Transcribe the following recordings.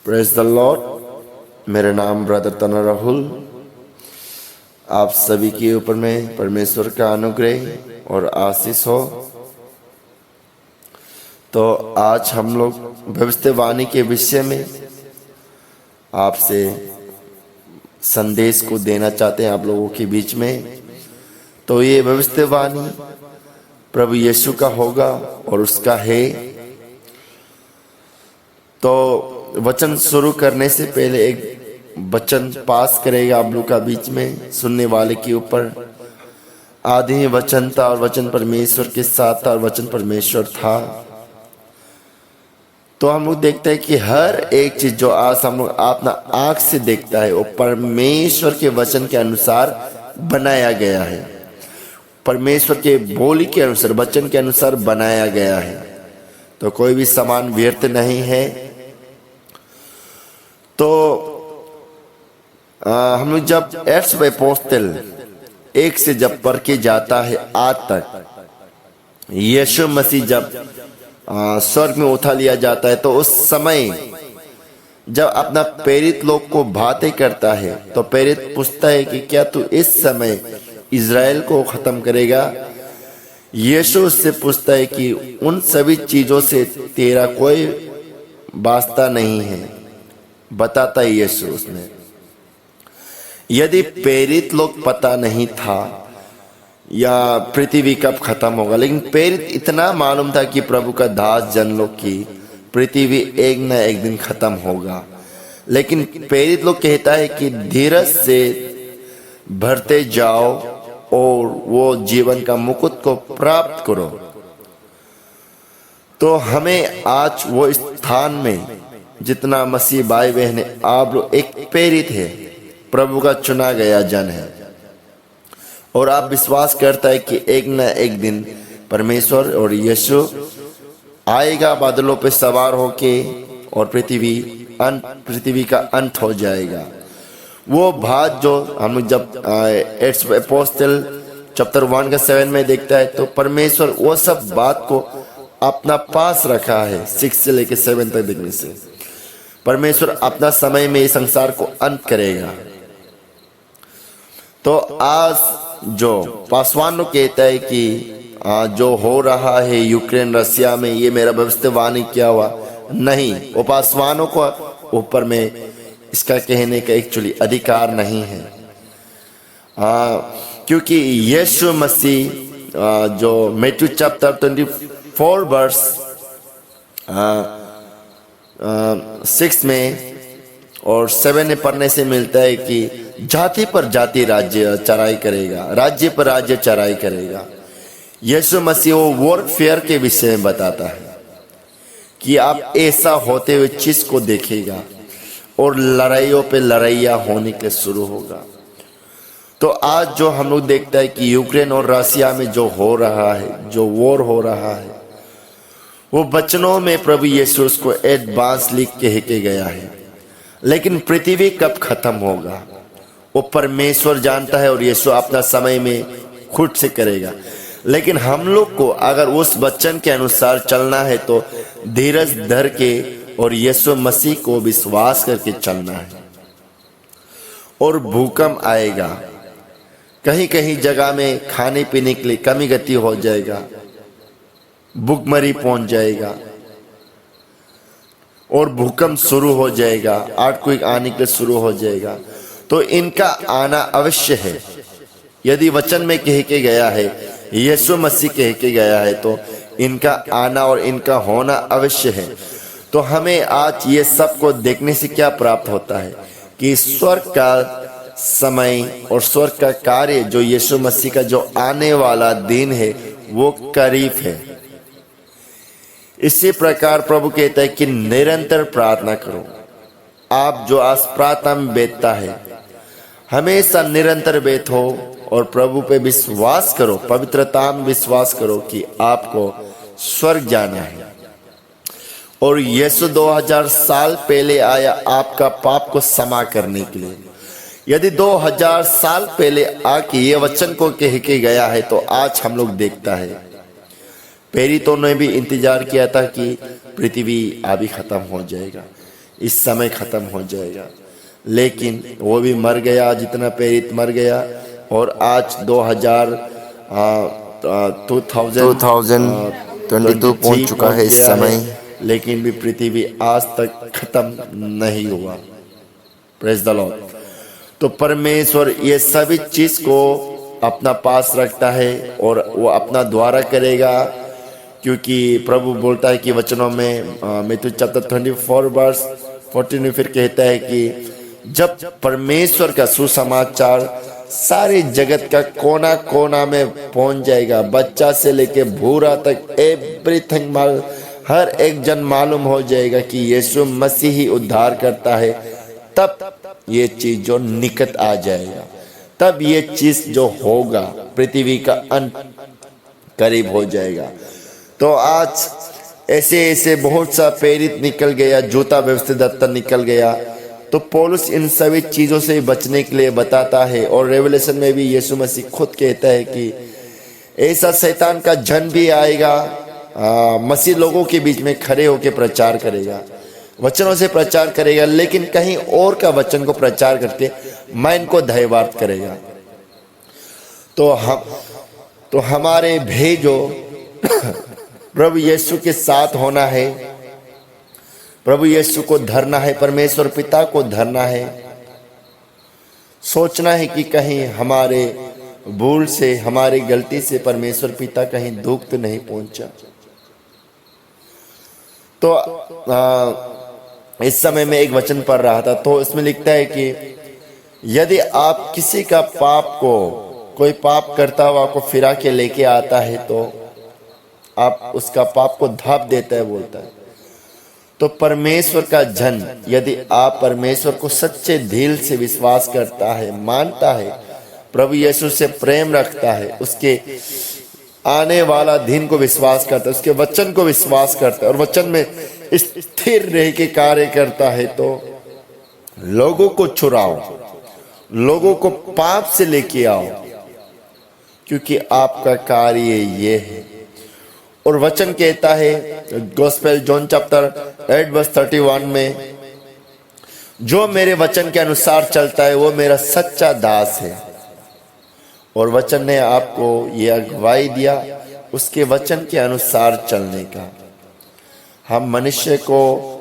Praise the Lord. मेरा नाम brother तना राहुल। आप सभी के ऊपर में परमेश्वर का अनुग्रह और आशीष हो। तो आज हम लोग भविष्यवाणी के विषय में आपसे संदेश को देना चाहते हैं आप लोगों के बीच में। तो ये भविष्यवाणी प्रभु यीशु का होगा और उसका है। तो वचन शुरू करने से पहले एक वचन पास करेगा आप लोग का बीच में सुनने वाले के ऊपर। आदि वचन था और वचन परमेश्वर के साथ था और वचन परमेश्वर था। तो हम लोग देखते हैं कि हर एक चीज जो आज हम लोग अपना आंख से देखता है वो परमेश्वर के वचन के अनुसार बनाया गया है। परमेश्वर के बोली के अनुसार, वचन के अनुसार बनाया गया है। तो कोई भी सामान व्यर्थ नहीं है। तो हम लोग जब एक्ट्स ऑफ अपोस्टल 1 से जब पढ़ के जाता है आज तक, यीशु मसीह जब स्वर्ग में उठा लिया जाता है तो उस समय जब अपना प्रेरित लोग को बातें करता है तो प्रेरित पूछता है कि क्या तू इस समय इज़राइल को खत्म करेगा। यीशु उससे पूछता है कि उन सभी चीजों से तेरा कोई वास्ता नहीं है। बताता है यीशु उसने। यदि प्रेरित लोग पता नहीं था या पृथ्वी कब खत्म होगा, लेकिन प्रेरित इतना मालूम था कि प्रभु का दास जन लोग की पृथ्वी एक न एक दिन खत्म होगा। लेकिन प्रेरित लोग कहता है कि धीरज से भरते जाओ और वो जीवन का मुकुट को प्राप्त करो। तो हमें आज वो स्थान में जितना मसीह भाई बहन है, आप लोग एक प्रेरित है, प्रभु का चुना गया जन है। और आप विश्वास करता है कि एक न एक दिन परमेश्वर और यीशु आएगा बादलों पे सवार होके और पृथ्वी का अंत हो जाएगा। वो बात जो हम जब एक्ट्स ऑफ अपोस्टल चैप्टर 1 का 7 में देखता है तो परमेश्वर वो सब बात को अपना पास रखा है। 6 से लेकर 7 तक देखने से परमेश्वर अपना समय में इस संसार को अंत करेगा। तो आज जो पासवान लोग कहता है कि जो हो रहा है यूक्रेन रसिया में, ये मेरा भविष्यवाणी क्या हुआ नहीं, वो पासवानों को ऊपर में इसका कहने का एक्चुअली अधिकार नहीं है। क्योंकि यीशु मसीह जो मैथ्यू चैप्टर 24 वर्स 6 में और 7 में पढ़ने से मिलता है कि जाति पर जाति राज्य चराई करेगा, राज्य पर राज्य चराई करेगा। यीशु मसीह वो वॉरफेयर के विषय में बताता है कि आप ऐसा होते हुए चीज को देखेगा और लड़ाइयों पे लड़ाइयाँ होने के शुरू होगा। तो आज जो हम लोग देखता है कि यूक्रेन और रसिया में जो हो रहा है, जो वॉर हो रहा है, वो वचनों में प्रभु यीशु उसको एडवांस लिख के गया है। लेकिन पृथ्वी कब खत्म होगा वो परमेश्वर जानता है और यीशु अपना समय में खुद से करेगा। लेकिन हम लोग को अगर उस वचन के अनुसार चलना है तो धीरज धर के और यीशु मसीह को विश्वास करके चलना है। और भूकंप आएगा, कहीं कहीं जगह में खाने पीने के लिए कमी गति हो जाएगा, भूखमरी पहुंच जाएगा और भूकंप शुरू हो जाएगा, अर्थक्वेक आने के शुरू हो जाएगा। तो इनका आना अवश्य है। यदि वचन में कह के गया है, यीशु मसीह कह के गया है, तो इनका आना और इनका होना अवश्य है। तो हमें आज ये सब को देखने से क्या प्राप्त होता है कि स्वर्ग का समय और स्वर्ग का कार्य जो यीशु मसीह का जो आने वाला दिन है वो करीब है। इसी प्रकार प्रभु कहता है कि निरंतर प्रार्थना करो। आप जो आज प्रार्थना में बैठता है हमेशा निरंतर बैठो और प्रभु पे विश्वास करो, पवित्रता में विश्वास करो कि आपको स्वर्ग जाना है। और यीशु 2000 साल पहले आया आपका पाप को क्षमा करने के लिए। यदि 2000 साल पहले आके ये वचन को कह के गया है तो आज हम लोग देखता है प्रेरितों ने भी इंतजार किया था कि पृथ्वी अभी खत्म हो जाएगा। इस समय खत्म हो जाएगा। लेकिन वो भी मर गया, जितना प्रेरित मर गया। और आज 2022 पहुंच चुका है इस समय, लेकिन भी पृथ्वी आज तक खत्म नहीं हुआ। Praise the Lord. तो परमेश्वर ये सभी चीज को अपना पास रखता है और वो अपना द्वारा करेगा, क्योंकि प्रभु बोलता है कि वचनों में मैथ्यू चैप्टर 24 वर्स 14 में फिर कहता है कि जब परमेश्वर का सुसमाचार सारे जगत का कोना कोना में पहुंच जाएगा, बच्चा से लेके बूढ़ा तक एवरीथिंग हर एक जन मालूम हो जाएगा कि यीशु मसीह ही उद्धार करता है, तब ये चीज जो निकट आ जाएगा, तब ये चीज जो होगा, पृथ्वी का अंत करीब हो जाएगा। तो आज ऐसे ऐसे बहुत सा प्रेरित निकल गया, जूता व्यवस्थित दत्ता निकल गया। तो पौलुस इन सभी चीजों से बचने के लिए बताता है। और रेवलेशन में भी यीशु मसीह खुद कहता है कि ऐसा शैतान का जन भी आएगा, मसीह लोगों के बीच में खड़े होकर प्रचार करेगा, वचनों से प्रचार करेगा, लेकिन कहीं और का वचन को प्रचार करके मन को धैर्यवाद करेगा। तो हमारे भेजो प्रभु यीशु के साथ होना है, प्रभु यीशु को धरना है, परमेश्वर पिता को धरना है। सोचना है कि कहीं हमारे भूल से, हमारी गलती से परमेश्वर पिता कहीं दुख तो नहीं पहुंचा। तो इस समय में एक वचन पढ़ रहा था, तो इसमें लिखता है कि यदि आप किसी का पाप को, कोई पाप करता हुआ को फिरा के लेके आता है, तो आप उसका पाप को ढाप देता है, बोलता है। तो परमेश्वर का जन, यदि आप परमेश्वर को सच्चे दिल से विश्वास करता है, मानता है, प्रभु यीशु से प्रेम रखता है, उसके आने वाला दिन को विश्वास करता है, उसके वचन को विश्वास करता है और वचन में स्थिर रह के कार्य करता है, तो लोगों को छुड़ाओ, लोगों को पाप से लेके आओ, क्योंकि आपका कार्य ये है। और वचन कहता है गॉस्पेल जॉन चैप्टर 8 वर्स 31 में, जो मेरे वचन के अनुसार चलता है वो मेरा सच्चा दास है। और वचन ने आपको ये अगुवाई दिया उसके वचन के अनुसार चलने का। हम मनुष्य को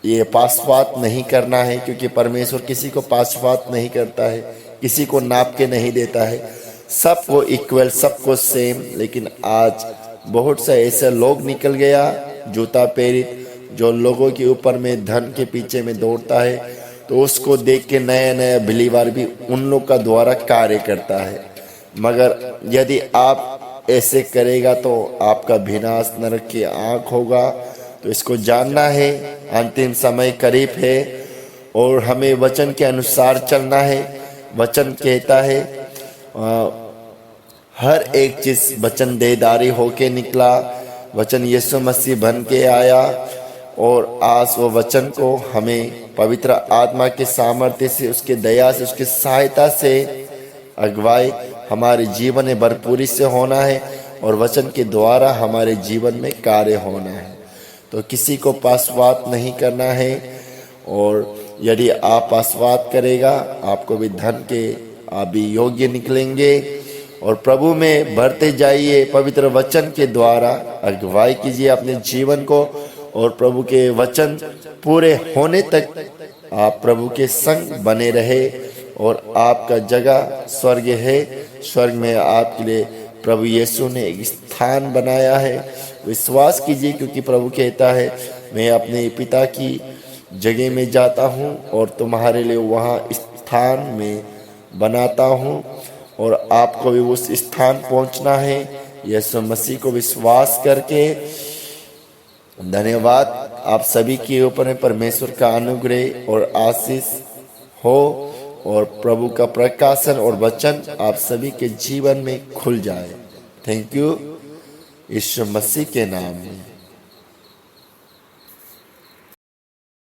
ये पासवात नहीं करना है, क्योंकि परमेश्वर किसी को पासवात नहीं करता है, किसी को नाप के नहीं देता है, सबको इक्वल, सबको सेम। लेकिन आज बहुत से ऐसे लोग निकल गया, जूता प्रेरित, जो लोगों के ऊपर में धन के पीछे में दौड़ता है, तो उसको देख के नया नया बिलीवर भी उन लोग का द्वारा कार्य करता है। मगर यदि आप ऐसे करेगा तो आपका विनाश नरक की आंख होगा। तो इसको जानना है, अंतिम समय करीब है और हमें वचन के अनुसार चलना है। वचन कहता है हर एक चीज वचन देदारी होके निकला, वचन यीशु मसीह बन के आया और आज वो वचन को हमें पवित्र आत्मा के सामर्थ्य से, उसके दया से, उसकी सहायता से अगुवाई हमारे जीवन में भरपूरी से होना है और वचन के द्वारा हमारे जीवन में कार्य होना है। तो किसी को पासवात नहीं करना है, और यदि आप पासवात करेगा आपको भी धन के आप भी योग्य निकलेंगे। और प्रभु में बढ़ते जाइए, पवित्र वचन के द्वारा अगुवाई कीजिए अपने जीवन को, और प्रभु के वचन पूरे होने तक आप प्रभु के संग बने रहे। और आपका जगह स्वर्ग है, स्वर्ग में आपके लिए प्रभु यीशु ने एक स्थान बनाया है। विश्वास कीजिए, क्योंकि प्रभु कहता है मैं अपने पिता की जगह में जाता हूँ और तुम्हारे लिए वहाँ स्थान में बनाता हूँ, और आपको भी उस स्थान पहुँचना है यीशु मसीह को विश्वास करके। धन्यवाद। आप सभी के ऊपर में परमेश्वर का अनुग्रह और आशीष हो, और प्रभु का प्रकाशन और वचन आप सभी के जीवन में खुल जाए। थैंक यू, यीशु मसीह के नाम में।